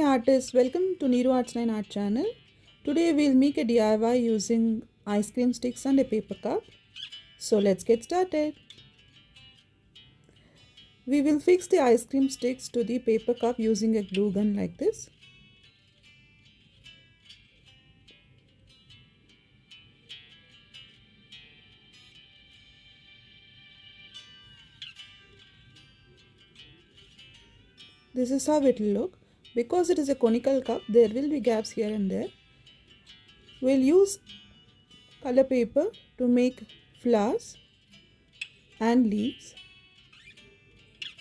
artists, welcome to Nero Arts 9 Art channel. Today we'll make a DIY using ice cream sticks and a paper cup. So let's get started. We will fix the ice cream sticks to the paper cup using a glue gun like this. This is how it will look. Because it is a conical cup, there will be gaps here and there. We'll use color paper to make flowers and leaves.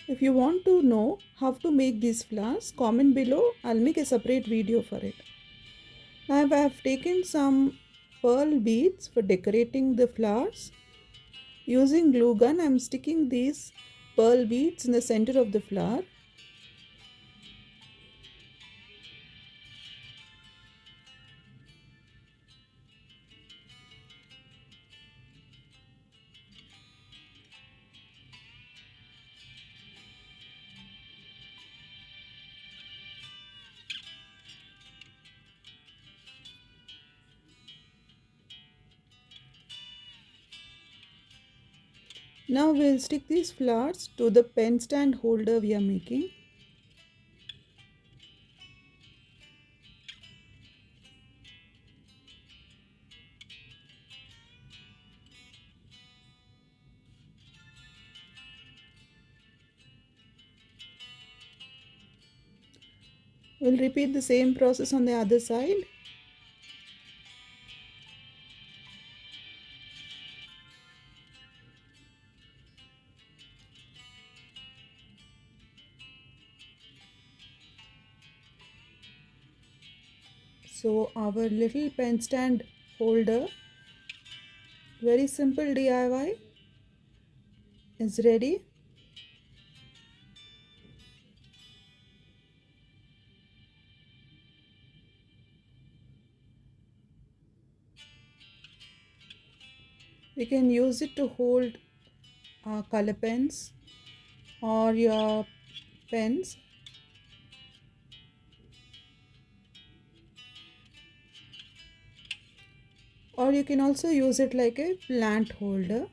If you want to know how to make these flowers, comment below. I'll make a separate video for it. Now I have taken some pearl beads for decorating the flowers. Using glue gun, I'm sticking these pearl beads in the center of the flower. Now we'll stick these flowers to the pen stand holder we are making. We'll repeat the same process on the other side. So our little pen stand holder, very simple DIY, is ready. You can use it to hold color pens or your pens. Or you can also use it like a plant holder.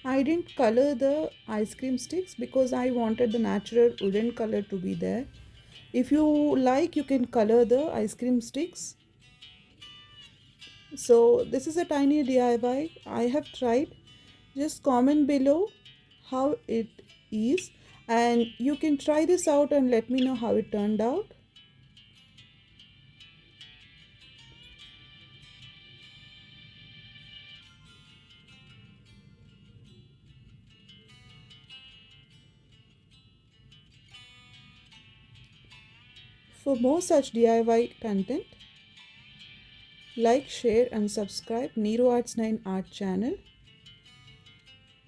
I didn't color the ice cream sticks because I wanted the natural wooden color to be there. If you like, you can color the ice cream sticks. So this is a tiny DIY I have tried. Just comment below how it is, and you can try this out and let me know how it turned out. For more such DIY content, like, share and subscribe Nero Arts 9 Art channel.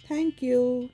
Thank you.